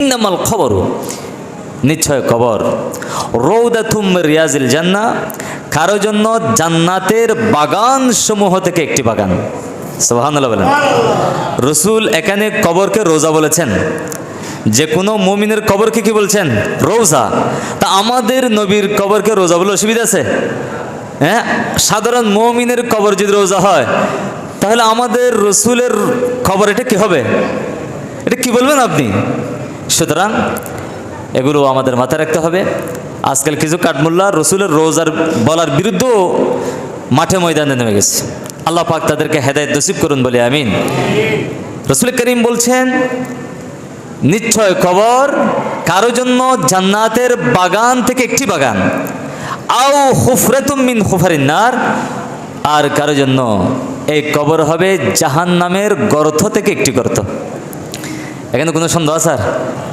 ইন্নামাল খবরু, নিশ্চয় কবর, রৌদাতুম রিয়াজিল জান্নাহ, কারো জন্য জান্নাতের বাগান সমূহ থেকে একটি বাগান। সুবহানাল্লাহ বলেন। রসুল এখানে কবরকে রোজা বলেছেন, যে কোনো মুমিনের কবরকে কি বলছেন? রোজা। তা আমাদের নবীর কবরকে রোজা বলে অসুবিধা আছে? হ্যাঁ, সাধারণ মুমিনের কবর যদি রোজা হয়, তাহলে আমাদের রসুলের কবর এটা কি হবে? এটা কি বলবেন আপনি? সুতরাং এগুলো আমাদের মাথায় রাখতে হবে। আজকাল কিছু কাঠমোল্লা রসুলের রোজার বলার বিরুদ্ধেও মাঠে ময়দানে নেমে গেছে। আল্লাহ পাক তাদেরকে হেদায়েত নসিব করুন বলে আমিন। রসুল করিম বলছেন, নিশ্চয় কবর কারো জন্য জান্নাতের বাগান থেকে একটি বাগান, আও হুফরাতুম মিন হুফারিন নার, আর কারো জন্য এই কবর হবে জাহান্নামের গর্ত থেকে একটি গর্ত। এখানে কোনো সন্দেহ আছে?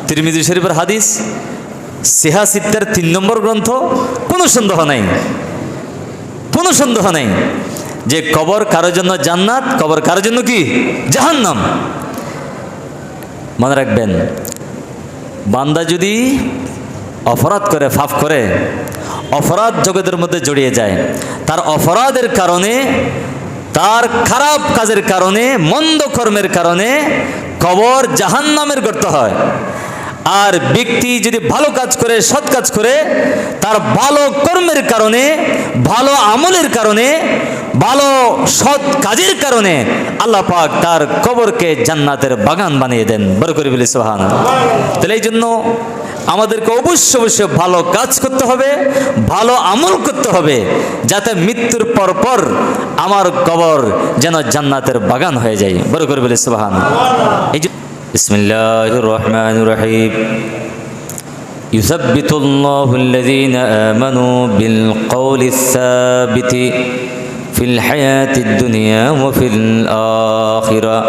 তিরমিজি শরীফের হাদিস, সিহা সিত্তার 3 নম্বর গ্রন্থ, কোনো সন্দেহ নাই, কোনো সন্দেহ নাই যে কবর কারোর জন্য জান্নাত, কবর কারোর জন্য কি জাহান্নাম। মনে রাখবেন, বান্দা যদি অপরাধ করে, পাপ করে, অপরাধ জগতের মধ্যে জড়িয়ে যায়, তার অপরাধের কারণে, তার খারাপ কাজের কারণে, মন্দ কর্মের কারণে কবর জাহান্নামের গর্ত হয়। আর ব্যক্তি যদি ভালো কাজ করে, সৎ কাজ করে, তার ভালো কর্মের কারণে, ভালো আমলের কারণে, ভালো সৎ কাজের কারণে আল্লাহ পাক তার কবরকে জান্নাতের বাগান বানিয়ে দেন। বড় করে বলি সুবহানাল্লাহ। তাহলে এই জন্য আমাদেরকে অবশ্যই ভালো কাজ করতে হবে, ভালো আমল করতে হবে, যাতে মৃত্যুর পর পর আমার কবর যেন জান্নাতের বাগান হয়ে যায়। বড় করে বলি সুবহানাল্লাহ। এই যে বিসমিল্লাহির রহমানির রহিম, ইউসাব্বিতুল্লাহুল্লাযীনা আমানু বিল কওলিস সাবিতি ফিল হায়াতিদ দুনিয়া ওয়া ফিল আখিরা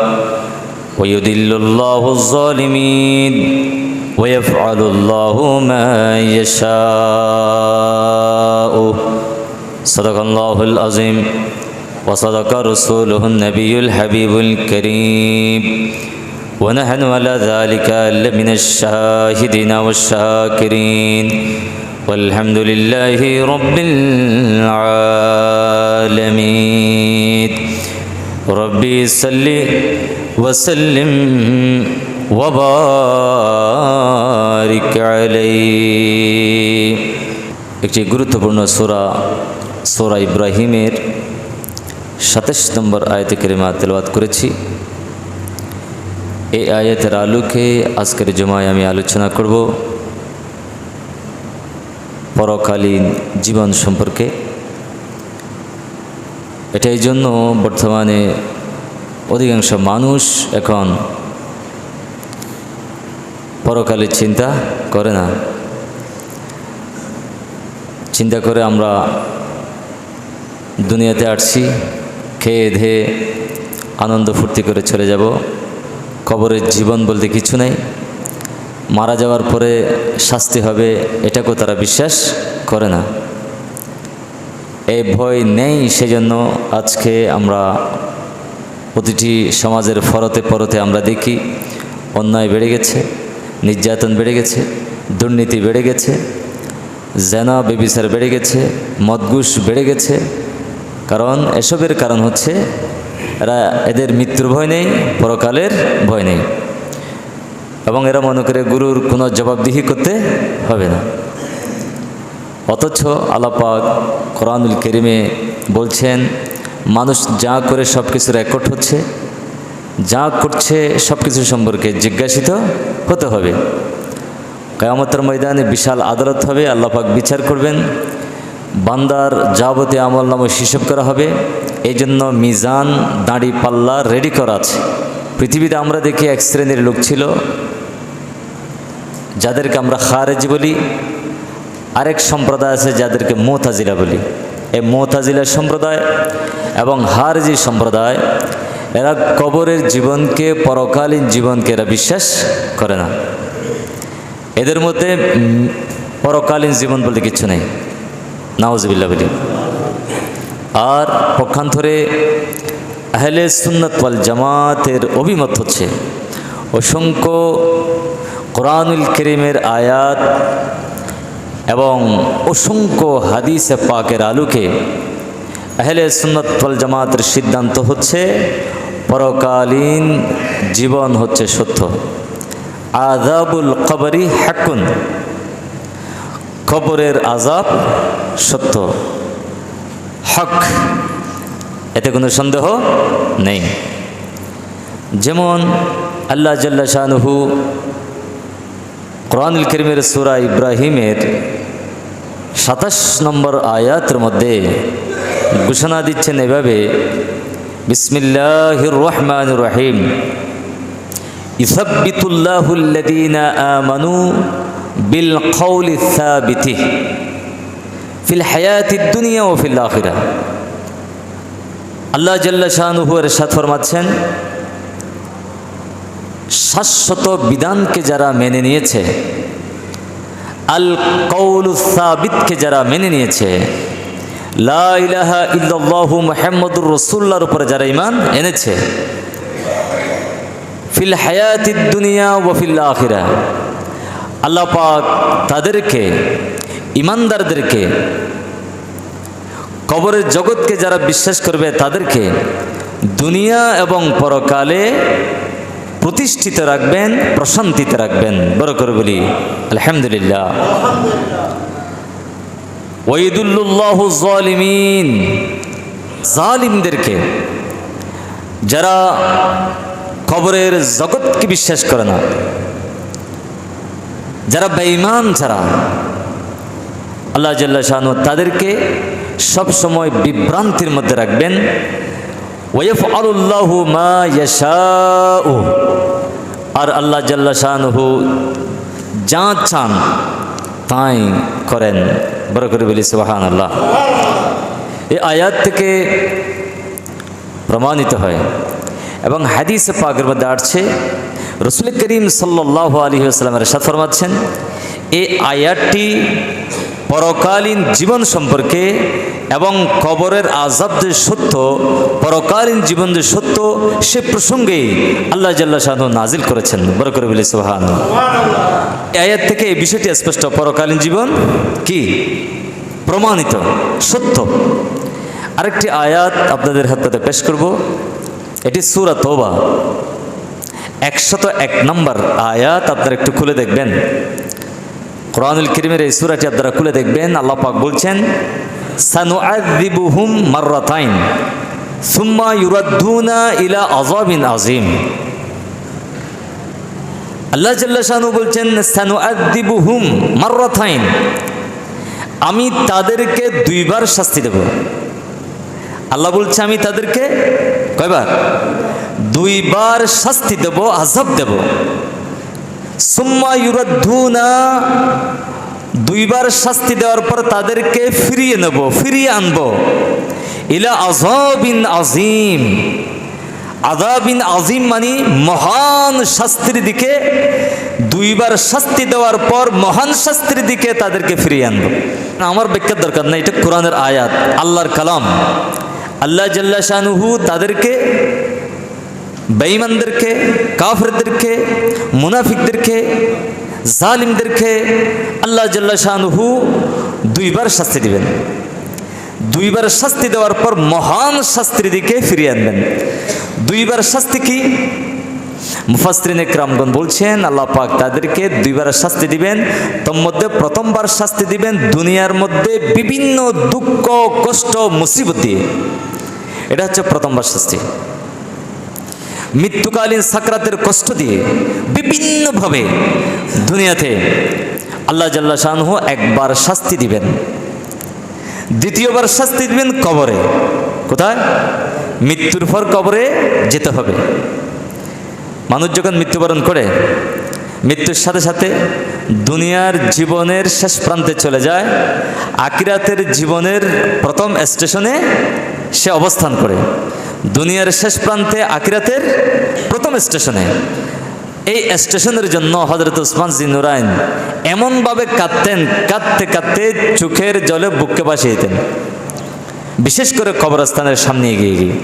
ওয়া ইউদিল্লুল্লাহুয যালিমিন ওয়া ইয়াফআলুল্লাহু মা ইয়াশাউ। সাদাকাল্লাহুল আযীম ওয়া সাদাকা রাসূলুহুন নাবিয়্যুল হাবিবুল কারীম। ونحن على ذلك لمن الشاهدين والشاكرين والحمد لله رب العالمين. ربي صل وسلم وبارك عليه. একটি গুরুত্বপূর্ণ সূরা, সূরা ইব্রাহিমের 27 নম্বর আয়াতে কারিমা তেলাওয়াত করেছি। এই আয়াতের আলোকে আজকের জুমায় আমি আলোচনা করব পরকালীন জীবন সম্পর্কে। এটা এই জন্য বর্তমানে অধিকাংশ মানুষ এখন পরকালের চিন্তা করে না। চিন্তা করে আমরা দুনিয়াতে আসছি, খেয়ে ধেয়ে আনন্দ ফুর্তি করে চলে যাব, কবরের জীবন বলতে কিছু নেই, মারা যাওয়ার পরে শাস্তি হবে, এটাকেও তারা বিশ্বাস করে না। এই ভয় নেই, সেজন্য আজকে আমরা প্রতিটি সমাজের ফরতে পরতে আমরা দেখি অন্যায় বেড়ে গেছে, নির্যাতন বেড়ে গেছে, দুর্নীতি বেড়ে গেছে, জেনা বেবিচার বেড়ে গেছে, মদঘুষ বেড়ে গেছে। কারণ এসবের কারণ হচ্ছে এরা, এদের মৃত্যুর ভয় নেই, পরকালের ভয় নেই, এবং এরা মনে করে গুরুর কোনো জবাবদিহি করতে হবে না। অথচ আল্লাহ পাক কোরআনুল কারীমে বলছেন, মানুষ যা করে সব কিছু রেকর্ড হচ্ছে, যা করছে সব কিছু সম্পর্কে জিজ্ঞাসিত হতে হবে। কিয়ামতের ময়দানে বিশাল আদালত হবে, আল্লাহ পাক বিচার করবেন, বান্দার যাবতীয় আমলনামা হিসাব করা হবে। এই জন্য মিজান, দাঁড়ি পাল্লা রেডি করা আছে। পৃথিবীতে আমরা দেখি এক শ্রেণীর লোক ছিল যাদেরকে আমরা খারেজি বলি, আরেক সম্প্রদায় আছে যাদেরকে মুতাজিলা বলি। এই মুতাজিলা সম্প্রদায় এবং খারেজি সম্প্রদায়, এরা কবরের জীবনকে, পরকালীন জীবনকে এরা বিশ্বাস করে না। এদের মধ্যে পরকালীন জীবন বলতে কিছু নেই, নাউজুবিল্লাহ বলি। আর পক্ষান্তরে আহলে সুন্নাত ওয়াল জামাতের অভিমত হচ্ছে, অসংখ্য কোরআনুল কারীমের আয়াত এবং অসংখ্য হাদিসে পাকের আলোকে আহলে সুন্নাত ওয়াল জামাতের সিদ্ধান্ত হচ্ছে পরকালীন জীবন হচ্ছে সত্য। আযাবুল কবরি হাক্কুন, কবরের আযাব সত্য, হক, এতে কোনো সন্দেহ নেই। যেমন আল্লাহ জাল্লা শানুহু কোরআনুল কারীমের সূরা ইব্রাহিমের ২৭ নম্বর আয়াতের মধ্যে ঘোষণা দিচ্ছেন এভাবে, বিসমিল্লাহির রহমানির রহিম, ইসাব্বিতুল্লাহুল্লাযীনা আমানু বিল কওলি সাবিতি ফিল হায়াতিদ দুনিয়া ওয়া ফিল আখিরাহ। আল্লাহ জাল্লা শানুহু ইরশাদ ফরমাচ্ছেন, শাশ্বত বিধানকে যারা মেনে নিয়েছে, আল কওলুস সাবিতকে যারা মেনে নিয়েছে, লা ইলাহা ইল্লাল্লাহু মুহাম্মাদুর রাসূলুল্লাহর উপরে যারা ঈমান এনেছে, ফিল হায়াতিদ দুনিয়া ওয়া ফিল আখিরাহ, আল্লাহ পাক তাদেরকে, ঈমানদারদেরকে, কবরের জগৎকে যারা বিশ্বাস করবে তাদেরকে দুনিয়া এবং পরকালে প্রতিষ্ঠিত রাখবেন, প্রশান্তিতে রাখবেন। বড় করে বলি আলহামদুলিল্লাহ। ওয়াইদুল্লাহু যালিমিন, জালিমদেরকে, যারা কবরের জগৎকে বিশ্বাস করে না, যারা বেঈমান, যারা আল্লাহ জাল্লা শানু তাদেরকে সব সময় বিভ্রান্তির মধ্যে রাখবেন। ওয়াইফআলুল্লাহু মা ইয়াশাউ, আর আল্লাহ জাল্লা শানুহু যা চান তাই করেন। বড় করে বলি সুবহানাল্লাহ। এই আয়াত থেকে প্রমাণিত হয় এবং হাদিসে পাকের মধ্যে আসছে, রাসূল করিম সাল্লাল্লাহু আলাইহি ওয়াসাল্লামের ইরশাদ ফরমাচ্ছেন, এই আয়াতটি পরকালীন জীবন সম্পর্কে এবং কবরের আযাব যে সত্য, পরকালীন জীবন যে সত্য, সে প্রসঙ্গে আল্লাহ জাল্লা শানহু নাজিল করেছেন। বড় করে বলি সুবহানাল্লাহ। এই আয়াত থেকে এই বিষয়টি স্পষ্ট, পরকালীন জীবন কি প্রমাণিত, সত্য। আরেকটি আয়াত আপনাদের হাতে পেশ করব, এটি সূরা তওবা ১০১ নম্বর আয়াত। আপনারা একটু খুলে দেখবেন, কোরআনুল কারীমের এই সূরাটি আপনারা খুলে দেখবেন। আল্লাহ পাক বলছেন, সানুআযিবুহুম মাররাতাইন সুম্মা ইউরাদ্দুনা ইলা আযাবিন আযীম। আল্লাহ জাল্লা শানহু বলছেন, সানুআযিবুহুম মাররাতাইন, আমি তাদেরকে দুইবার শাস্তি দেব। আল্লাহ বলছে আমি তাদেরকে কয়বার? দুইবার শাস্তি দেব, আযাব দেব। সুম্মা ইউরাদ্দুনা, দুইবার শাস্তি দেওয়ার পর তাদেরকে ফিরিয়ে নেব, ফিরিয়ে আনবো, ইলা আযাবিন আযীম। আযাবিন আযীম মানে মহান শাস্তির দিকে, দুইবার শাস্তি দেওয়ার পর মহান শাস্তির দিকে তাদেরকে ফিরিয়ে আনবো। আমার ব্যাখ্যার দরকার নাই, এটা কোরআনের আয়াত, আল্লাহর কালাম। আল্লাহ জাল্লা শানুহু তাদেরকে, বেঈমানদেরকে, কাফেরদেরকে, মুনাফিকদেরকে, জালিমদেরকে আল্লাহ জাল্লা শানুহু দুইবার শাস্তি দিবেন। দুইবার শাস্তি দেওয়ার পর মহান শাস্তির দিকে ফিরিয়ে আনবেন। দুইবার শাস্তি কি? মুফাসসিরিনে কেরামগণ বলছেন, আল্লাহ পাক তাদেরকে দুইবার শাস্তি দিবেন। তোর মধ্যে প্রথমবার শাস্তি দিবেন দুনিয়ার মধ্যে বিভিন্ন দুঃখ, কষ্ট, মুসিবত দিয়ে, এটা হচ্ছে প্রথমবার শাস্তি। মৃত্যুকালীন সাকরাতের কষ্ট দিয়ে বিভিন্নভাবে দুনিয়াতে আল্লাহ জাল্লা শানহু একবার শাস্তি দিবেন। দ্বিতীয়বার শাস্তি দিবেন কবরে। কোথায়? মৃত্যুর পর কবরে যেতে হবে। মানুষ যখন মৃত্যুবরণ করে, মৃত্যুর সাথে সাথে দুনিয়ার জীবনের শেষ প্রান্তে চলে যায়, আখিরাতের জীবনের প্রথম স্টেশনে সে অবস্থান করে। দুনিয়ার শেষ প্রান্তে আখিরাতের প্রথম স্টেশনে। এই স্টেশনের জন্য হযরত উসমান জিন্নুরাইন এমনভাবে কাঁদতেন, কাঁদতে কাঁদতে চোখের জলে বুককে ভাসিয়ে দিতেন, বিশেষ করে কবরস্থানের সামনে এগিয়ে গিয়ে।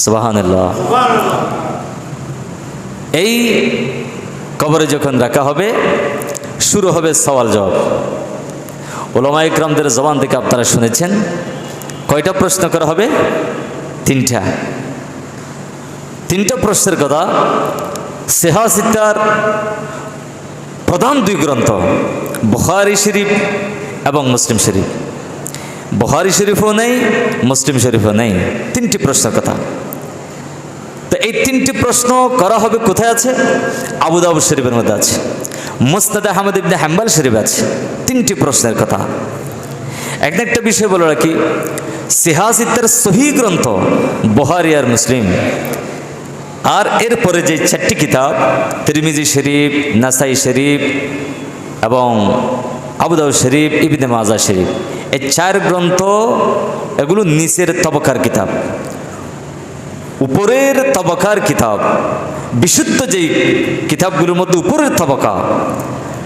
সুবহানাল্লাহ। এই কবরে যখন রাখা হবে শুরু হবে সওয়াল জবাব। উলামা ইকরামদের জবান থেকে আপনারা শুনেছেন কয়টা প্রশ্ন করা হবে? তিনটা প্রশ্নের কথা। সিহাহ সিত্তার প্রধান দুই গ্রন্থ বুখারী শরীফ এবং মুসলিম শরীফ। বুখারী শরীফও নেই, মুসলিম শরীফও নেই। তিনটি প্রশ্নের কথা। তো এই তিনটি প্রশ্ন করা হবে কোথায় আছে? আবু দাউদ শরীফের মধ্যে আছে, মুসনাদ আহমদ ইবনে হাম্বল শরীফ আছে। তিনটি প্রশ্নের কথা। একটা বিষয় বলে রাখি, সিহাহ সিত্তার সহিহ গ্রন্থ বুখারী আর মুসলিম, আর এরপরে যে চারটি কিতাব তিরমিজি শরীফ, নাসাই শরীফ এবং আবু দাউদ শরীফ, ইবনে মাজাহ শরীফ, এই চার গ্রন্থ এগুলো নিচের তবকার কিতাব। উপরের তবকার কিতাব, বিশুদ্ধ যেই কিতাবগুলোর মধ্যে উপরের তবকা,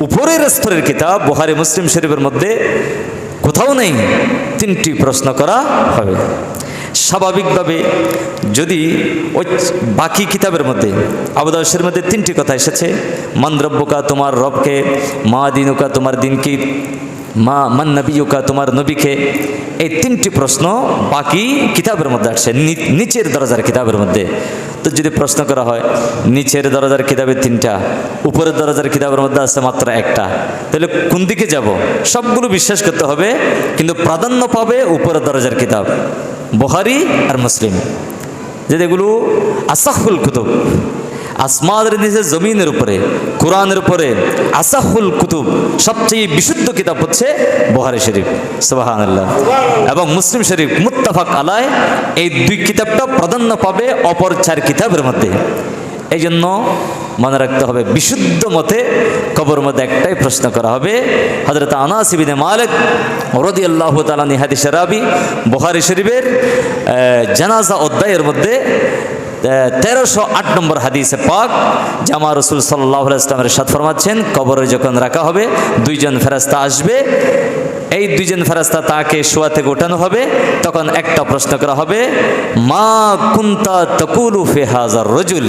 উপরের স্তরের কিতাব বুখারী মুসলিম শরীফের মধ্যে কোথাও নেই। তিনটি প্রশ্ন করা হবে। স্বাভাবিকভাবে যদি ওই বাকি কিতাবের মধ্যে আবু দাউদ শরীফের মধ্যে তিনটি কথা এসেছে, মান রব্বুকা তোমার রবকে, মা দিনুকা তোমার দিন কি, মান নবিয়ুকা তোমার নবীকে, এই তিনটি প্রশ্ন বাকি কিতাবের মধ্যে আসছে, নিচের দরজার কিতাবের মধ্যে। তো যদি প্রশ্ন করা হয় নিচের দরজার কিতাবে তিনটা, উপরের দরজার কিতাবের মধ্যে আছে মাত্র একটা, তাহলে কোন দিকে যাব? সবগুলো বিশ্বাস করতে হবে, কিন্তু প্রাধান্য পাবে উপরের দরজার কিতাব বুখারী আর মুসলিম, যেগুলো আসাহুল কুতুব, আসমানের নিচে জমিনের উপরে, কোরআনের উপরে আসাহুল কুতুব, সবচেয়ে বিশুদ্ধ কিতাব হচ্ছে বুখারী শরীফ, সুবহানাল্লাহ, এবং মুসলিম শরীফ মুত্তাফাক আলাইহ। এই দুই কিতাবটা প্রাধান্য পাবে অপর চার কিতাবের মধ্যে। এই জন্য মনে রাখতে হবে, বিশুদ্ধ মতে কবর মধ্যে একটাই প্রশ্ন করা হবে। হযরত আনাস ইবনে মালিক রাদিয়াল্লাহু তাআলা আনহু হাদিসের রাবী, বুখারী শরীফের জানাজা অধ্যায়ের মধ্যে 1308 নম্বর হাদিসে পাক, জামা রাসূল সাল্লাল্লাহু আলাইহি ওয়াসাল্লামের ইরশাদ ফরমাচ্ছেন, কবরে যখন রাখা হবে দুইজন ফেরেশতা আসবে। এই দুইজন ফেরেশতা তাকে শোয়া থেকে ওঠানো হবে। তখন একটা প্রশ্ন করা হবে, মা কুনতা তাকুলু ফি হাযার রাজুল,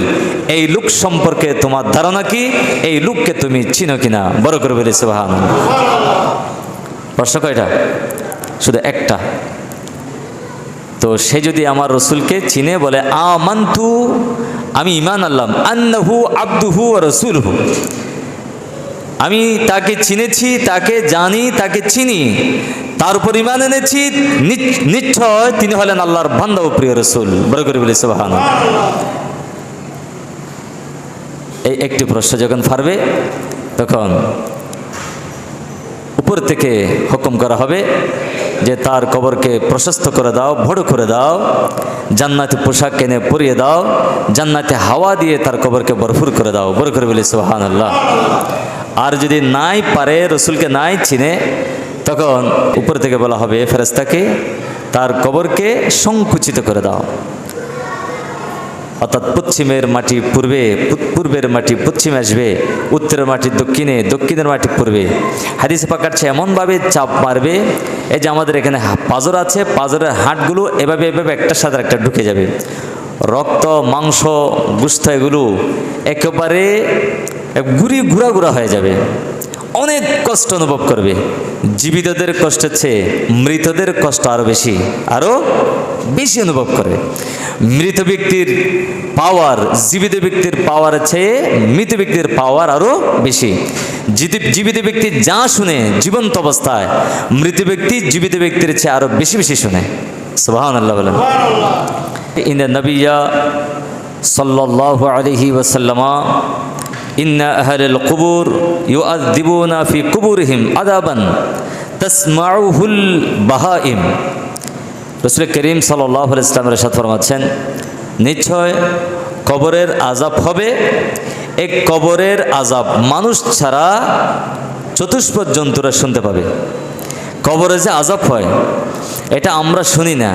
এই লোক সম্পর্কে তোমার ধারণা কি? এই লোককে তুমি চিনো কিনা? বড় করে বলি সুবহানাল্লাহ। প্রশ্ন কয়টা? শুধু একটা। তো সে যদি আমার রসুলকে চিনে বলে আমানতু, আমি ঈমান আনলাম, আন্নাহু আবদুহু ওয়া রাসূলুহু, আমি তাকে চিনেছি, তাকে জানি, তাকে চিনি, তার উপর ঈমান এনেছি, নিশ্চয় তিনি হলেন আল্লাহর বান্দা ও প্রিয় রাসূল। বড় করে বলি সুবহানাল্লাহ। এই একটি প্রশ্ন যখন পারবে, তখন উপর থেকে হুকুম করা হবে যে তার কবরকে প্রশস্ত করে দাও, বড় করে দাও, জান্নাতি পোশাক কিনে পরিয়ে দাও, জান্নাতে হাওয়া দিয়ে তার কবরকে ভরপুর করে দাও। বড় করে বলি সুবহানাল্লাহ। আর যদি নাই পারে, রসুলকে নাই চিনে, তখন উপর থেকে বলা হবে ফেরেশতাকে তার কবরকে সংকুচিত করে দাও। অর্থাৎ পশ্চিমের মাটি পূর্বে, পূর্বের মাটি পশ্চিমে আসবে, উত্তরের মাটি দক্ষিণে, দক্ষিণের মাটি পূর্বে। হাদিসে পাক আছে এমনভাবে চাপ মারবে, এই যে আমাদের এখানে পাঁজর আছে, পাঁজরের হাড়গুলো এভাবে এভাবে একটার সাথে একটা ঢুকে যাবে। রক্ত, মাংস, গোশত এগুলো একেবারে ঘুরা ঘুরা হয়ে যাবে। অনেক কষ্ট অনুভব করবে। জীবিতদের কষ্টের চেয়ে মৃতদের কষ্ট আরও বেশি অনুভব করে। মৃত ব্যক্তির পাওয়ার জীবিত ব্যক্তির পাওয়ারের চেয়ে মৃত ব্যক্তির পাওয়ার আরও বেশি। জীবিত ব্যক্তি যা শুনে জীবন্ত অবস্থায়, মৃত ব্যক্তি জীবিত ব্যক্তির চেয়ে আরও বেশি বেশি শুনে। সুবহানাল্লাহ বলেন। ইন্না নবিয়্যা সাল্লাল্লাহু আলাইহি ওয়াসাল্লাম ইন্না আহলাল কুবুর ইউআযযিবুনা ফি কুবুরিহিম আযাবান তাসমাউহুল বাহাইম। রাসূল করিম সাল্লাল্লাহু আলাইহি ওয়াসাল্লামের ইরশাদ ফরমাচ্ছেন, নিশ্চয় কবরের আযাব হবে। এক কবরের আযাব মানুষ ছাড়া চতুষ্পদ জন্তুরা শুনতে পাবে। কবরে যে আযাব হয় এটা আমরা শুনি না,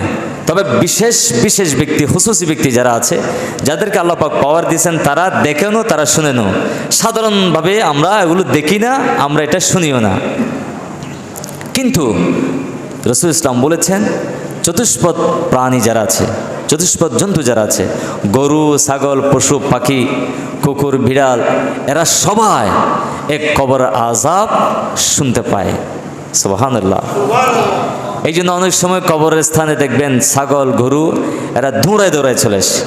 তবে বিশেষ বিশেষ ব্যক্তি, হুসুসি ব্যক্তি যারা আছে, যাদেরকে আল্লাহ পাক পাওয়ার দিয়েছেন, তারা দেখেনও, তারা শুনেনও। সাধারণভাবে আমরা এগুলো দেখি না, আমরা এটা শুনিও না। কিন্তু রাসূল ইসলাম বলেছেন, চতুষ্পদ প্রাণী যারা আছে, চতুষ্পদ জন্তু যারা আছে, গরু, ছাগল, পশু পাখি, কুকুর, বিড়াল, এরা সবাই এক কবর আযাব শুনতে পায়। সুবহানাল্লাহ। এই জন্য অনেক সময় কবরের স্থানে দেখবেন ছাগল, গরু এরা দৌড়ায় দৌড়ায় চলে আসে।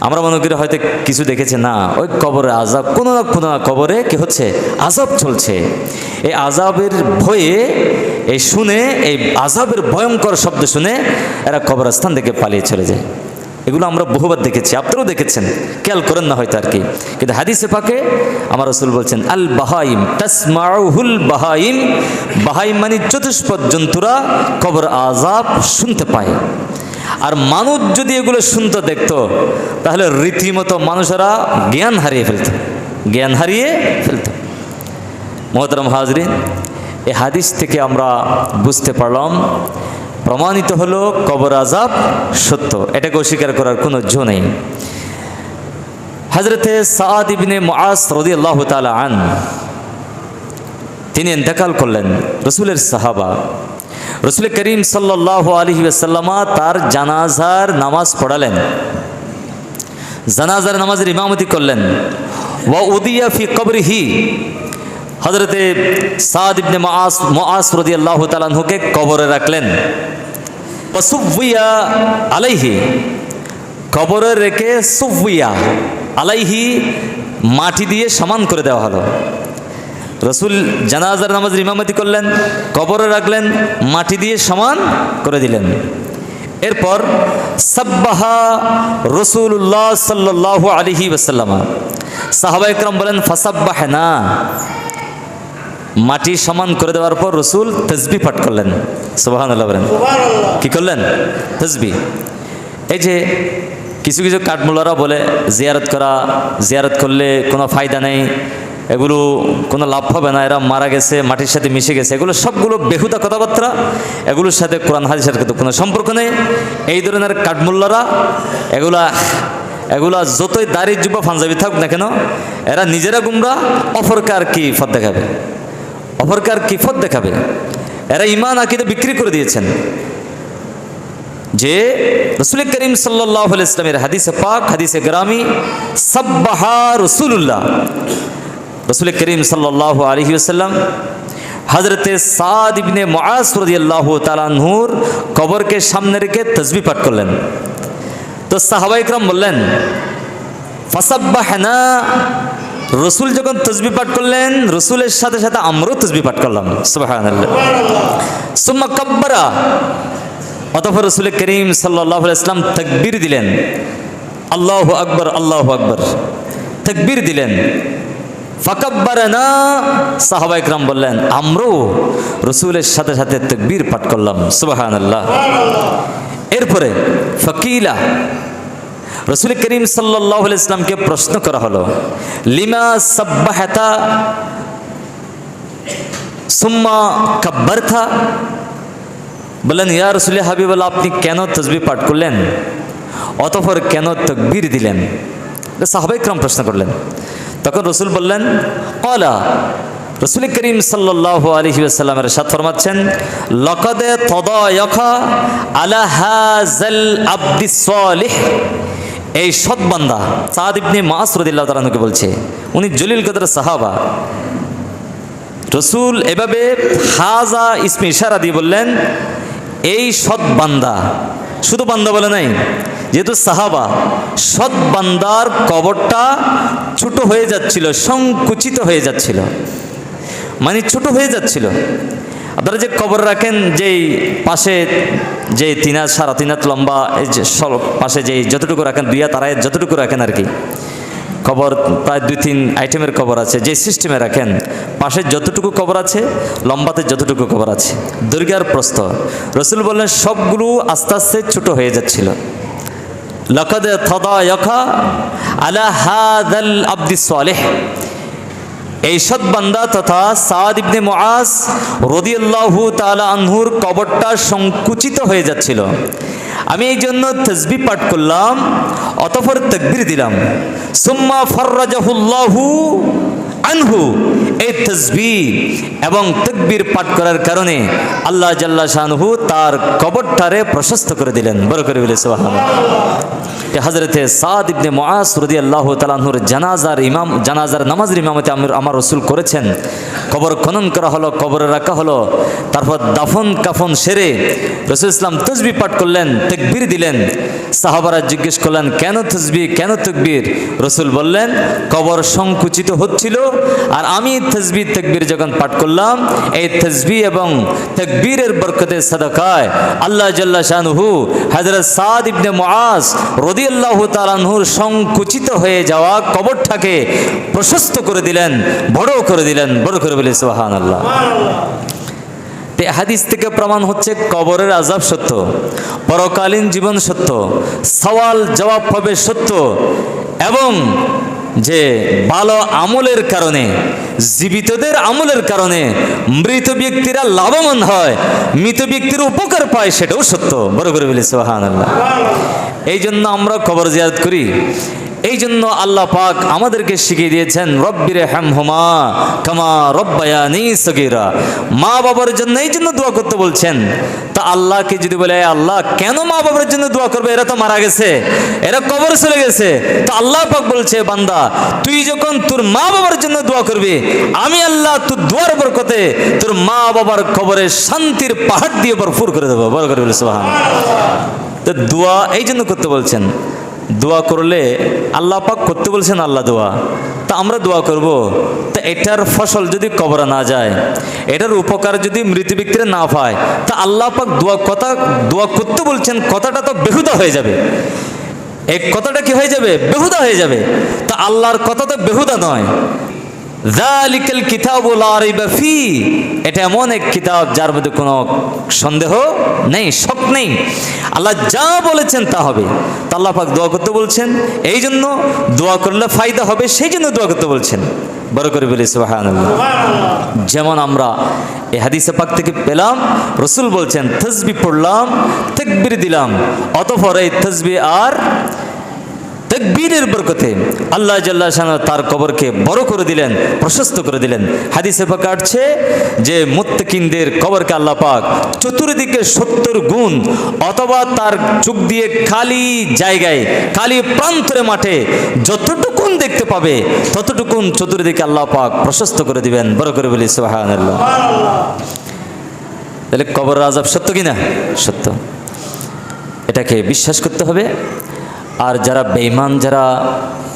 আমরা মনে করি হয়তো কিছু দেখেছে, না, ওই কবরে আযাব, কোনো না কোনো কবরে কি হচ্ছে, আযাব চলছে। এই আযাবের ভয়ে এই শুনে, এই আযাবের ভয়ঙ্কর শব্দ শুনে এরা কবরস্থান থেকে পালিয়ে চলে যায়। এগুলো আমরা বহুবার দেখেছি, আপনারাও দেখেছেন, খেয়াল করেন না হয়তো আর কি। কিন্তু হাদিসে পাকে আমার রাসূল বলছেন, আল বাহাইম তাসমাউহুল বাহাইম, বাহাইম মানে চতুষ্পদ জন্তুরা কবর আযাব শুনতে পায়। আর মানুষ যদি এগুলো শুনতে দেখতো তাহলে রীতিমতো মানুষেরা জ্ঞান হারিয়ে ফেলত। মুহতারাম হাজরিন, এই হাদিস থেকে আমরা বুঝতে পারলাম, প্রমাণিত হলো কবর আযাব সত্য, এটাকে অস্বীকার করার কোনো জো নেই। হযরতে সাদ ইবনে মুআজ রাদিয়াল্লাহু তাআলা আন, তিনি ইন্তেকাল করলেন, রাসূলের সাহাবা। রাসূল করিম সাল্লাল্লাহু আলাইহি ওয়াসাল্লাম তার জানাজার নামাজ পড়ালেন, জানাজার নামাজের ইমামতি করলেন। ওয়া উদিয়া ফি কবরিহি, হযরতে সাদ ইবনে মুআজ রাদিয়াল্লাহু তাআলা আনহুকে কবরে রাখলেন। ওয়াসুবিয়া আলাইহি, কবরে রেখে সুবিয়া আলাইহি, মাটি দিয়ে সমান করে দেওয়া হলো। রসুল জানাজার নামাজের ইমামতি করলেন, কবরে রাখলেন, মাটি দিয়ে সমান করে দিলেন। এরপর সাব্বাহা রাসূলুল্লাহ সাল্লাল্লাহু আলাইহি ওয়াসাল্লাম, সাহাবায়ে কেরাম বলেন ফাসাব্বাহনা, মাটি সমান করে দেওয়ার পর রসুল তাসবিহ পাঠ করলেন। সুবহানাল্লাহ বলেন, কি করলেন? তাসবিহ। এই যে কিছু কিছু কাঠমোল্লারা বলে জিয়ারত করলে কোনো ফায়দা নেই, এগুলো কোনো লাভ হবে না, এরা মারা গেছে, মাটির সাথে মিশে গেছে, এগুলো সবগুলো বেহুদা কথাবার্তা, এগুলোর সাথে কোরআন হাদিসের কিন্তু কোনো সম্পর্ক নেই। এই ধরনের কাঠমোল্লারা এগুলা যতই দাড়ি জুব্বা পাঞ্জাবি থাকুক না কেন, এরা নিজেরা গুমরা, অপরকে আর কি পথ দেখাবে। এরা ঈমান আকীদা বিক্রি করে দিয়েছেন। যে রাসূল করিম সাল্লাল্লাহু আলাইহি ওয়াসাল্লামের হাদিসে পাক, হাদিসে গ্রামি, সাব্বাহা রাসূলুল্লাহ, রাসূল করিম সাল্লাল্লাহু আলাইহি ওয়াসাল্লাম হযরতে সাদ ইবনে মুআজ রাদিয়াল্লাহু তাআলা আনহুর কবরকে সামনে রেখে তাসবিহ পাঠ করলেন। তো সাহাবায়ে কেরাম বললেন ফাসাব্বাহনা, রসুল যখন তাসবিহ পাঠ করলেন, রসুলের সাথে সাথে আমরাও তাসবিহ পাঠ করলাম। সুবহানাল্লাহ। সুম্মা কাব্বারা, অতঃপর রাসূল করিম সাল্লাল্লাহু আলাইহি ওয়াসাল্লাম তাকবীর দিলেন, আল্লাহু আকবার, আল্লাহু আকবার, তাকবীর দিলেন। ফাকাব্বারনা, সাহাবায়ে কেরাম বললেন আমরাও রসুলের সাথে সাথে তাকবীর পাঠ করলাম। সুবহানাল্লাহ। এরপরে ফাকিলা, রাসূল করিম সাল্লাল্লাহু আলাইহি ওয়াসাল্লামকে প্রশ্ন করা হলো, লিমা সাব্বাহাতা সুম্মা কাব্বারতা, বললেন ইয়া রাসূল হাবিবাল্লাহ, আপনি কেন তাসবিহ পাঠ করলেন, অতঃপর কেন তাকবীর দিলেন? সাহাবায়ে কেরাম প্রশ্ন করলেন। তখন রসুল বললেন, ক্বালা, রাসূল করিম সাল্লাল্লাহু আলাইহি ওয়াসাল্লামের ইরশাদ ফরমাচ্ছেন, লাকাদ তাদায়াকা আলা হাযাল আবদিস সালিহ, এই সৎ বান্দা সাদ ইবনে মুআজ রাদিয়াল্লাহু তাআলা আনহুকে বলছে, উনি জলিল কদর সাহাবা। রসুল এভাবে হাজা ইসমে ইশারা দিয়ে বললেন, এই সৎ বান্দা, শুধু বান্দা বলে নাই, যেহেতু সাহাবা, সৎ বান্দার কবরটা ছোট হয়ে যাচ্ছিল, সংকুচিত হয়ে যাচ্ছিল, মানে ছোট হয়ে যাচ্ছিল। আপনারা যে কবর রাখেন, যেই পাশে যে 3 হাত 3.5 হাত লম্বা, এই যে পাশে যেই যতটুকু রাখেন, 2 হাত 2.5 হাত যতটুকু রাখেন আর কি, কবর প্রায় 2-3 আইটেমের কবর আছে, যে সিস্টেমে রাখেন, পাশে যতটুকু কবর আছে, লম্বাতে যতটুকু কবর আছে, দৈর্ঘ্য আর প্রস্থ, রসুল বললেন সবগুলো আস্তে আস্তে ছোট হয়ে যাচ্ছিল। লাকাদ তাদায়াকা আলা হাযাল আবদিস সালিহ, এই সৎ বান্দা তথা সাদ ইবনে মুআজ রাদিয়াল্লাহু তাআলা আনহুর কবরটা সংকুচিত হয়ে যাচ্ছিল, আমি এই জন্য তাসবিহ পাঠ করলাম, অতঃপর তাকবীর দিলাম। সুম্মা ফাররাজাহুল্লাহু আনহু, এই তাসবিহ এবং তাকবীর পাঠ করার কারণে আল্লাহ জাল্লা শানহু তার কবরটারে প্রশস্ত করে দিলেন। বড় করে বলে সুবহানাল্লাহ। হযরতে সাদ ইবনে মুআজ রাদিয়াল্লাহু তাআলা আনহুর জানাজার নামাজের ইমামতি আমার রাসূল করেছেন। কবর খনন করা হলো, কবরে রাখা হলো, তারপর দাফন কাফন সেরে রাসূল ইসলাম তাসবিহ পাঠ করলেন, তাকবীর দিলেন। সাহাবারা জিজ্ঞেস করলেন, কেন তাসবিহ, কেন তাকবীর? রাসূল বললেন, কবর সংকুচিত হচ্ছিল, আর আমি তাসবিহ তাকবীর যখন পাঠ করলাম, এই তাসবিহ এবং তাকবীরের বরকতে সাদাকায় আল্লাহ জাল্লা শানহু হযরত সাদ ইবনে মুআজ রাদিয়াল্লাহু তাআলা আনহুর সংকুচিত হয়ে যাওয়া কবরটাকে প্রশস্ত করে দিলেন, বড় করে দিলেন। বড় করে বলে সুবহানাল্লাহ। হাদিস থেকে প্রমাণ হচ্ছে কবরের আযাব সত্য, পরকালীন জীবন সত্য, সওয়াল জবাব হবে সত্য, এবং যে ভালো আমলের কারণে, জীবিতদের আমলের কারণে মৃত ব্যক্তিরা লাভবান হয়, মৃত ব্যক্তির উপকার পায়, সেটাও সত্য। বড় করে বলি সুবহানাল্লাহ। এই জন্য আমরা কবর জিয়ারত করি। এই জন্য আল্লাহ পাক আমাদেরকে শিখিয়ে দিয়েছেন, রব্বিরহামহুমা কামা রব্বায়ানি সগীরা। মা বাবার জন্য এই জন্য দোয়া করতে বলছেন। তা আল্লাহকে যদি বলে, আল্লাহ কেন মা বাবার জন্য দোয়া করবে, এরা তো মারা গেছে, এরা কবরে চলে গেছে। তো আল্লাহ পাক বলছে, বান্দা তুই যখন তোর মা বাবার জন্য দোয়া করবি, আমি আল্লাহ তোর দোয়ার বরকতে তোর মা বাবার কবরে শান্তির পাহাড় দিয়ে ভরপুর করে দেবো। বড় করে বলে সুবহানাল্লাহ। তো দোয়া এই জন্য করতে বলছেন। দোয়া করলে আল্লাহ পাক করতে বলছেন, আল্লাহ দোয়া, তা আমরা দোয়া করব। তা এটার ফসল যদি কবরে না যায়, এটার উপকার যদি মৃত ব্যক্তিরা না পায়, তা আল্লাহ পাক দোয়া করতে বলছেন, কথাটা তো বেহুদা হয়ে যাবে। এই কথাটা কি হয়ে যাবে? বেহুদা হয়ে যাবে। তা আল্লাহর কথা তো বেহুদা নয়। যালিকাল কিতাবু লা রাইবা ফি, এটা এমন এক কিতাব যার মধ্যে কোনো সন্দেহ নেই, শক নেই। আল্লাহ যা বলেছেন তা হবে। তা আল্লাহ পাক দোয়া করতে বলছেন, এই জন্য দোয়া করলে ফায়দা হবে, সেই জন্য দোয়া করতে বলছেন। বড় করে বলি সুবহানাল্লাহ। যেমন আমরা এই হাদিসে পাক থেকে পেলাম, রাসূল বলছেন, তাসবিহ পড়লাম, তাকবীর দিলাম, অতঃপর এই তাসবিহ আর তাকবীরের বরকতে আল্লাহ জাল্লা শানহু তার কবরকে বড় করে দিলেন, প্রশস্ত করে দিলেন। হাদিসে পাক আসছে যে মুত্তাকিনদের কবরকে আল্লাহ পাক চতুর্দিকে 70 গুণ অথবা তার চোখ দিয়ে খালি জায়গায়, খালি প্রান্তরে মাঠে যতটুকুন দেখতে পাবে ততটুকুন চতুর্দিকে আল্লাহ পাক প্রশস্ত করে দিবেন। বড় করে বলি সুবহানাল্লাহ। তাহলে কবরের আযাব সত্য কিনা? সত্য। এটাকে বিশ্বাস করতে হবে। আর যারা বেঈমান,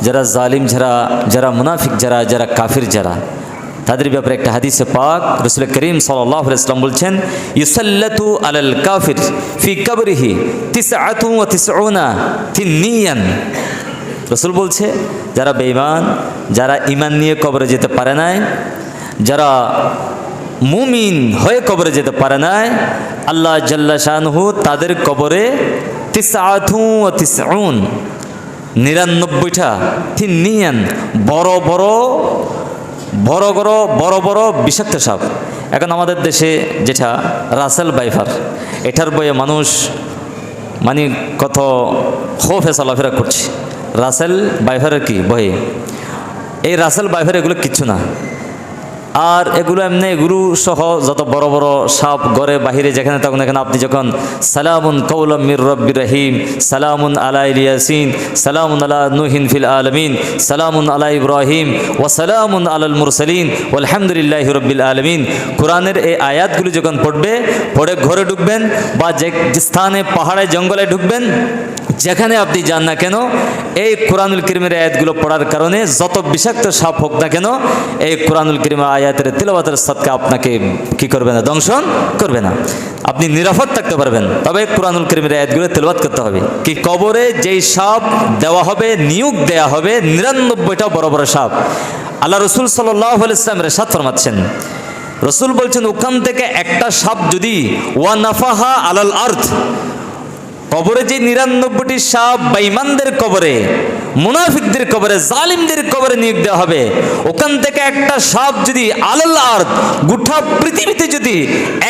যারা জালিম, যারা মুনাফিক, যারা কাফির, তাদের ব্যাপারে একটা হাদিসে পাক রাসূল করিম সাল্লাল্লাহু আলাইহি ওয়াসাল্লাম বলছেন, ইউসাল্লাতু আলাল কাফির ফি কবরিহি 99 তিন্নিয়ান। রাসূল বলছে, যারা বেঈমান, যারা ঈমান নিয়ে কবরে যেতে পারে নাই, যারা মুমিন হয়ে কবরে যেতে পারে নাই, আল্লাহ জাল্লা শানহু তাদের কবরে 99টা তিন্নিয়ান বড় বড় বিষাক্ত সাপ। এখন আমাদের দেশে যেটা রাসেল বাইফার, এটার বয়ে মানুষ মানে কত খোফে চলাফেরা করছে। রাসেল বাইফারের কি বয়ে, এই রাসেল বাইফার এগুলো কিচ্ছু না। আর এগুলো এমনি, এগুলো সহ যত বড় বড় সাপ ঘরে বাহিরে যেখানে তখন এখানে আপনি যখন সালামুন কওলাম মির রব্বির রহিম, সালামুন আলা ইয়াসিন, সালামুন আলা নূহিন ফিল আলামিন, সালামুন আলা ইব্রাহিম ওয়া সালামুন আলাল মুরসালিন ওয়ালহামদুলিল্লাহি রাব্বিল আলামিন, কোরআনের এই আয়াতগুলো যখন পড়ে ঘরে ঢুকবেন বা যে স্থানে পাহাড়ে জঙ্গলে ঢুকবেন, যেখানে আপনি যান না কেন, এই কোরআনুল কারীমের আয়াতগুলো পড়ার কারণে যত বিষাক্ত সাপ হোক না কেন, এই কোরআনুল কারীমের আয়াতের তিলাওয়াতের সাদকা আপনাকে কি করবে না? দংশন করবে না। আপনি নিরাপদ থাকতে পারবেন। তবে কোরআনুল কারীমের আয়াতগুলো তিলাওয়াত করতে হবে। কি কবরে যেই সাপ দেওয়া হবে, নিয়োগ দেওয়া হবে 99টা বড় বড় সাপ। আল্লাহ রাসূল সাল্লাল্লাহু আলাইহি ওয়াসাল্লাম ইরশাদ ফরমাচ্ছেন, রাসূল বলছেন, ওখান থেকে একটা সাপ যদি ওয়া নাফাহা আলাল আরদ, কবরে যে 99টি সাপ বেঈমানদের কবরে, মুনাফিকদের কবরে, জালিমদের কবরে নিয়োগ দেওয়া হবে, ওখান থেকে একটা সাপ যদি আলাল আরদ, গোটা পৃথিবীতে যদি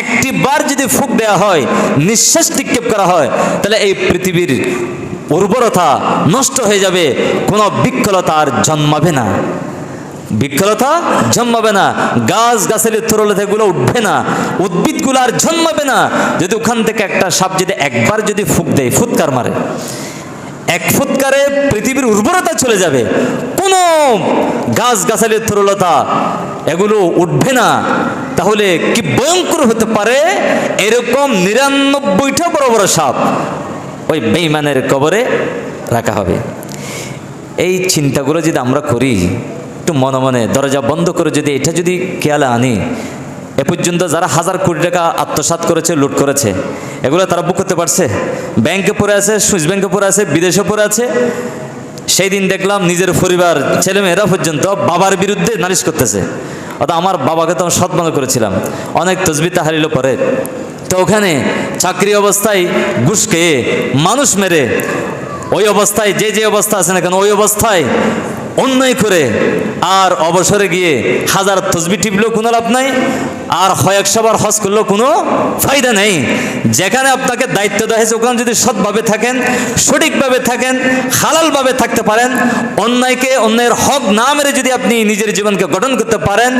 একটি বার যদি ফুঁক দেওয়া হয়, নিঃশ্বাস নিক্ষেপ করা হয়, তাহলে এই পৃথিবীর উর্বরতা নষ্ট হয়ে যাবে, কোনো বৃক্ষলতা আর জন্মাবে না। বৃক্ষলতা জন্মাবে না, গাছ গাছের তরলতাগুলো উঠবে না, উদ্ভিদগুলো আর জন্মাবে না। যদি ওখান থেকে একটা সাপ যদি একবার যদি ফুঁক দেয়, ফুৎকার মারে, এক ফুৎকারে পৃথিবীর উর্বরতা চলে যাবে, কোনো গাছ গাছালির তরলতা এগুলো উঠবে না। তাহলে কি ভয়ঙ্কর হতে পারে, এরকম ৯৯টা বড় বড় সাপ ওই বেঈমানের কবরে রাখা হবে। এই চিন্তাগুলো যদি আমরা করি, একটু মনে মনে দরজা বন্ধ করে যদি এটা যদি খেয়ালে আনি, এ পর্যন্ত যারা ১,০০০ কোটি টাকা আত্মসাৎ করেছে, লুট করেছে, এগুলো তারা বুক করতে পারছে? ব্যাংকে পড়ে আছে, সুইস ব্যাংকে পড়ে আছে, বিদেশে পড়ে আছে। সেই দিন দেখলাম নিজের পরিবার ছেলেমেয়েরা পর্যন্ত বাবার বিরুদ্ধে নালিশ করতেছে। অর্থাৎ আমার বাবাকে তো আমি সৎ মনে করেছিলাম, অনেক তসবিহ তাহলিল পরে, তো ওখানে চাকরি অবস্থায় ঘুষ খেয়ে মানুষ মেরে, ওই অবস্থায় যে অবস্থা আছে না কেন, ওই অবস্থায় অন্যায় করে আর অবসরে গিয়ে ১,০০০ তসবিহ টিপলেও কোনো লাভ নাই, আর ১০০ বার হজ করলেও কোনো ফায়দা নেই। যেখানে আপনাকে দায়িত্ব দেওয়া হয়েছে ওখানে যদি সৎভাবে থাকেন, সঠিকভাবে থাকেন, হালালভাবে থাকতে পারেন, অন্যায়ের হক না মেরে যদি আপনি নিজের জীবনকে গঠন করতে পারেন,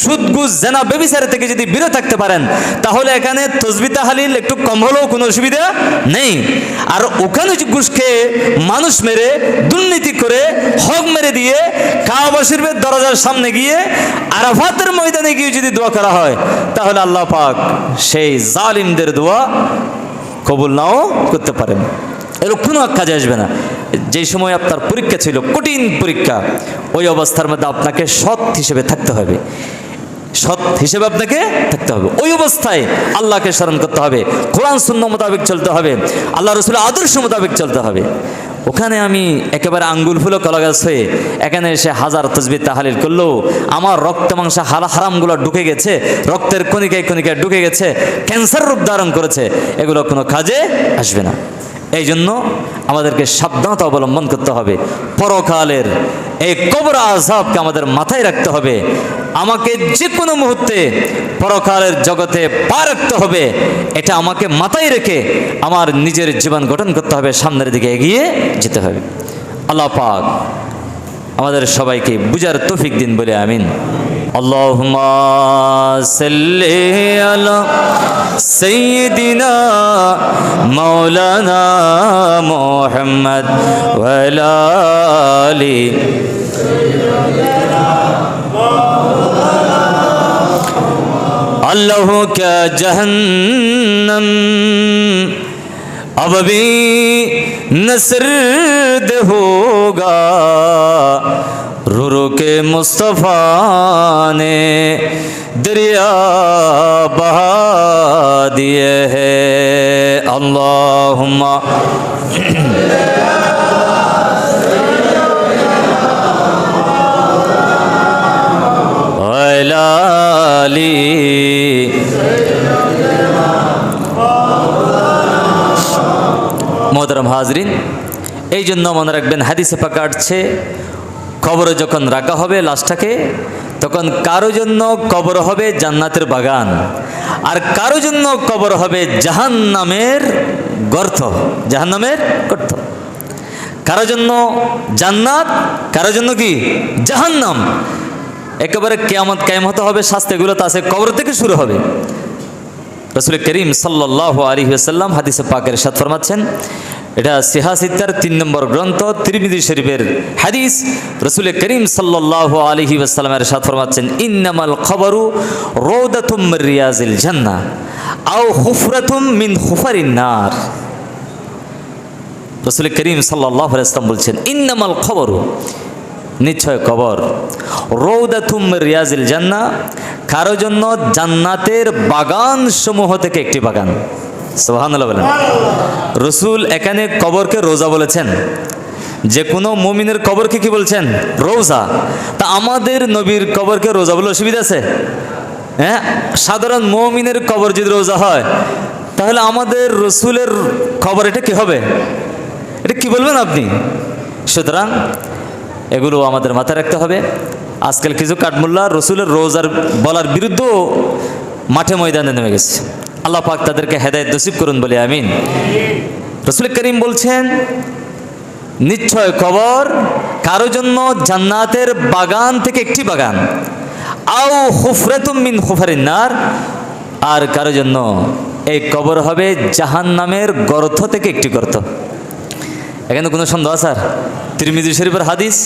সুদ ঘুষ জেনা ব্যভিচার থেকে যদি বিরত থাকতে পারেন, তাহলে এখানে তসবিহ তাহলিল একটু কম হলেও কোনো অসুবিধা নেই। আর ওখানে ঘুষ খেয়ে মানুষ মেরে, দুর্নীতি করে, হক মেরে দিয়ে কাবা শরীফের দরজার সামনে গিয়ে আরাফাতের ময়দানে গিয়ে যদি দোয়া করা হয়, তাহলে আল্লাহ পাক সেই জালিমদের দোয়া কবুল নাও করতে পারেন। এর কোনো কাজে আসবে না। যেই সময় আপনার পরীক্ষা ছিল, কঠিন পরীক্ষা, ওই অবস্থার মধ্যে আপনাকে সৎ হিসেবে থাকতে হবে, সৎ হিসেবে আপনাকে থাকতে হবে। ওই অবস্থায় আল্লাহকে স্মরণ করতে হবে, কোরআন সুন্নাহ মোতাবেক চলতে হবে, আল্লাহ রসুলের আদর্শ মোতাবেক চলতে হবে। ওখানে আমি একেবারে আঙ্গুল ফুলো কলা গাছ হয়ে এখানে এসে ১,০০০ তসবিহ তাহলিল করলেও আমার রক্ত মাংস হারামগুলো ঢুকে গেছে, রক্তের কণিকায় কণিকায় ঢুকে গেছে, ক্যান্সার রূপ ধারণ করেছে, এগুলো কোনো কাজে আসবে না। এই জন্য আমাদেরকে সাবধানতা অবলম্বন করতে হবে। পরকালের এই কবর আযাবকে আমাদের মাথায় রাখতে হবে। আমাকে যে কোনো মুহূর্তে পরকালের জগতে পা রাখতে হবে, এটা আমাকে মাথায় রেখে আমার নিজের জীবন গঠন করতে হবে, সামনের দিকে এগিয়ে যেতে হবে। আল্লাহ পাক আমাদের সবাইকে বুঝার তৌফিক দিন বলে আমিন। আল্লাহুম্মা সাল্লি আলা সাইয়্যিদিনা মাওলানা মুহাম্মদ ওয়া আলা আলি अल्लाह क्या जहन्नम अब भी नसरद होगा, रूरो के मुस्तफ़ा ने दरिया बहा दिए है। अल्लाहुम्मा अलाली মোহতারাম হাজরিন, এই জন্য মনে রাখবেন, হাদিসে পাক আসছে কবরে যখন রাখা হবে লাশটাকে, তখন কারো জন্য কবর হবে জান্নাতের বাগান, আর কারো জন্য কবর হবে জাহান্নামের গর্ত, জাহান্নামের গর্ত। কারো জন্য জান্নাত, কারো জন্য কি জাহান্নাম। একেবারে কিয়ামত কায়েম হতে হবে, শাস্তিগুলো তো আছে কবর থেকে শুরু হবে। রাসূল করিম সাল্লাল্লাহু আলাইহি ওয়াসাল্লাম হাদিসে পাকের ইরশাদ ফরমাচ্ছেন, এটা সিহাসিত্তার ৩ নম্বর গ্রন্থ তিরমিজি শরীফের হাদিস। রাসূল করিম সাল্লাল্লাহু আলাইহি ওয়াসাল্লামের ইরশাদ ফরমাচ্ছেন, ইন্নামাল খবরু রাউদাতুম মির রিয়াজিল জান্নাহ আও হুফরাতুম মিন হুফারিন নার। রাসূল করিম সাল্লাল্লাহু আলাইহি ওয়াসাল্লাম বলছেন, ইন্নামাল খবরু, নিশ্চয় কবর, রাউদাতুম মির রিয়াজিল জান্নাহ, কারো জন্য জান্নাতের বাগান সমূহ থেকে একটি বাগান। সুবহানাল্লাহ বলেন। রাসূল এখানে কবরকে রোজা বলেছেন, যে কোনো মুমিনের কবরকে কি বলছেন? রোজা। তা আমাদের নবীর কবরকে রোজা বলে অসুবিধা আছে? হ্যাঁ, সাধারণ মুমিনের কবর যদি রোজা হয়, তাহলে আমাদের রাসূলের কবর এটা কি হবে? এটা কি বলবেন আপনি? সুতরাং এগুলো আমাদের মাথায় রাখতে হবে। আজকাল কিছু কাঠমোল্লা রাসূলের রোজার বলার বিরুদ্ধেও মাঠে ময়দানে নেমে গেছে। আল্লাহ পাক তাদেরকে হেদায়েত নসিব করুন বলে আমিন। রাসূল করিম বলছেন, নিশ্চয় কবর কারো জন্য জান্নাতের বাগান থেকে একটি বাগান, আও হুফরাতুম মিন হুফারিন নার, আর কারো জন্য এই কবর হবে জাহান্নামের গর্ত থেকে একটি গর্ত। এখানে কোনো সন্দেহ স্যার? তিরমিজি শরীফের হাদিস,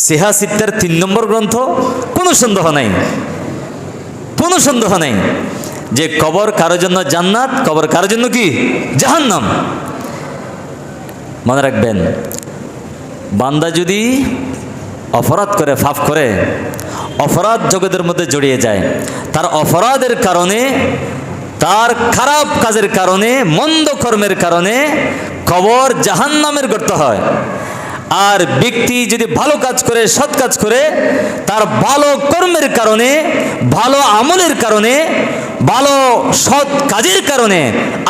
সিহা সিত্তার 3 নম্বর গ্রন্থ, কোনো সন্দেহ নাই, কোনো সন্দেহ নেই যে কবর কারোর জন্য জান্নাত, কবর কারোর জন্য কি জাহান্নাম। মনে রাখবেন, বান্দা যদি অপরাধ করে, পাপ করে, অপরাধ জগতের মধ্যে জড়িয়ে যায়, তার অপরাধের কারণে, তার খারাপ কাজের কারণে, মন্দ কর্মের কারণে কবর জাহান্নামের গর্ত হয়। আর ব্যক্তি যদি ভালো কাজ করে, সৎ কাজ করে, তার ভালো কর্মের কারণে, ভালো আমলের কারণে, ভালো সৎ কাজের কারণে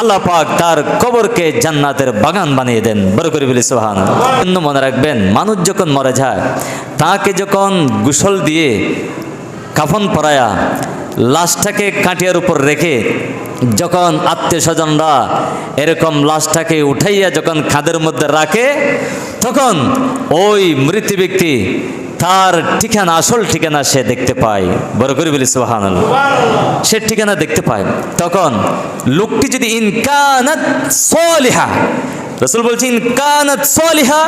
আল্লাহ পাক তার কবরকে জান্নাতের বাগান বানিয়ে দেন। বড় করে বলি সুবহানাল্লাহ। মনে রাখবেন, মানুষ যখন মরে যায়, তাকে যখন গোসল দিয়ে কাফন পরায়া লাশটাকে কাঠিয়ার উপর রেখে যখন আত্মীয় স্বজনরা এরকম লাশটাকে উঠাইয়া যখন খাদের মধ্যে রাখে, তখন ওই মৃত ব্যক্তি তার ঠিকানা, আসল ঠিকানা সে দেখতে পায়। বড় করে বলি সুবহানাল্লাহ। সে ঠিকানা দেখতে পায়। তখন লোকটি যদি ইনকানাত সলিহা, রাসূল বলছেন ইনকানাত সলিহা,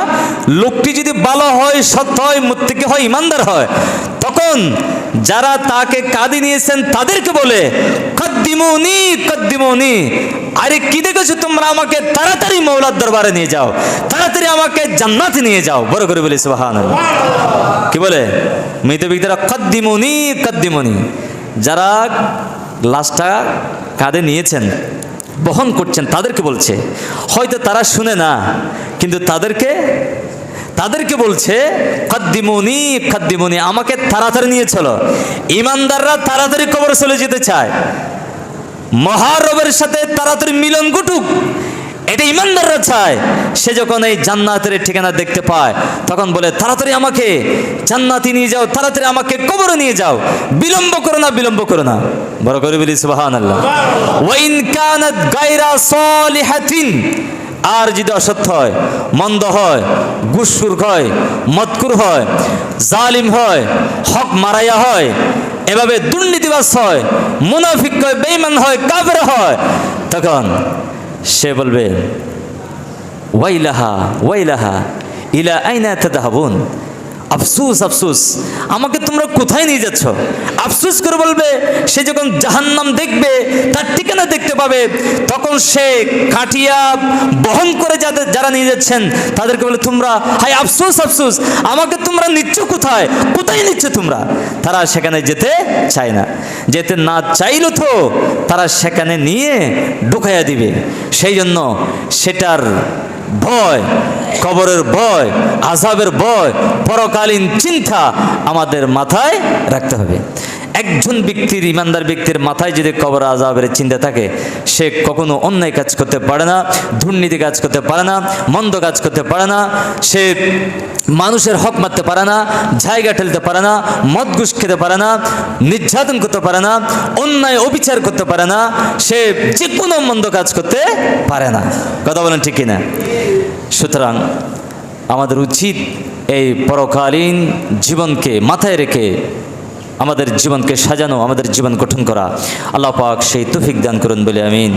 লোকটি যদি ভালো হয়, সৎ হয়, মুত্তাকি হয়, ইমানদার হয়, তখন যারা তাকে কাঁদি নিয়েছেন তাদেরকে বলে কদ্দিমুনি কদ্দিমুনি, আরে কি দেখেছো তোমরা, আমাকে তাড়াতাড়ি মওলার দরবারে নিয়ে যাও, তাড়াতাড়ি আমাকে জান্নাতে নিয়ে যাও। বড় করে বলি সুবহানাল্লাহ। কি বলে মৃত ব্যক্তিরা? কদ্দিমুনি কদ্দিমুনি। যারা লাশটা কাঁধে নিয়েছেন, বহন করছেন, তাদেরকে বলছে। হয়তো তারা শুনে না, কিন্তু তাদেরকে বলছে কদ্দিমুনি কদ্দিমুনি, আমাকে তাড়াতাড়ি নিয়ে চলো। ইমানদাররা তাড়াতাড়ি কবরে চলে যেতে চায়, মহারবের সাথে তাড়াতাড়ি মিলন ঘটুক, এটা ইমানদাররা চায়। সে যখন এই জান্নাতের ঠিকানা দেখতে পায়, তখন বলে তাড়াতাড়ি আমাকে জান্নাতে নিয়ে যাও, তাড়াতাড়ি আমাকে কবরে নিয়ে যাও, বিলম্ব করো না, বিলম্ব করো না। বড় করে বলি সুবহানাল্লাহ। ওয়া ইন কানাত গায়রা সালিহাতিন, আর যদি অসৎ হয়, মন্দ হয়, ঘুষখোর হয়, মদকুর হয়, জালিম হয়, হক মারাইয়া হয়, এভাবে দুর্নীতিবাজ হয়, মুনাফিক হয়, বেঈমান হয়, কাফের হয়, তখন সে বলবে ওয়াইলাহা ওয়াইলাহা ইলা আইনা তাযহাবুন, আফসুস আফসুস, আমাকে তোমরা কোথায় নিয়ে যাচ্ছ? আফসুস করে বলবে। সে যখন জাহান্নাম দেখবে, তার ঠিকানা দেখতে পাবে, তখন সে কাটিয়া বহন করে যারা নিয়ে যাচ্ছেন তাদেরকে বলে তোমরা, হাই আফসুস আফসুস, আমাকে তোমরা নিচ্ছ কোথায়, কোথায় নিচ্ছ তোমরা? তারা সেখানে যেতে চায় না। যেতে না চাইল তো তারা সেখানে নিয়ে ঢুকাইয়া দিবে। সেই জন্য সেটার ভয়, কবরের ভয়, আযাবের ভয়, পরকালীন চিন্তা আমাদের মাথায় রাখতে হবে। একজন ব্যক্তির, ইমানদার ব্যক্তির মাথায় যদি কবর আযাবের চিন্তা থাকে, সে কখনো অন্যায় কাজ করতে পারে না, দুর্নীতি কাজ করতে পারে না, মন্দ কাজ করতে পারে না, সে মানুষের হক মারতে পারে না, জায়গা ঠেলতে পারে না, মদ ঘুষ খেতে পারে না, নির্যাতন করতে পারে না, অন্যায় অবিচার করতে পারে না, সে যে কোনো মন্দ কাজ করতে পারে না। কথা বলেন ঠিক কিনা? সুতরাং আমাদের উচিত এই পরকালীন জীবনকে মাথায় রেখে আমাদের জীবনকে সাজানো, আমাদের জীবন গঠন করা। আল্লাহ পাক সেই তৌফিক দান করুন বলে আমিন।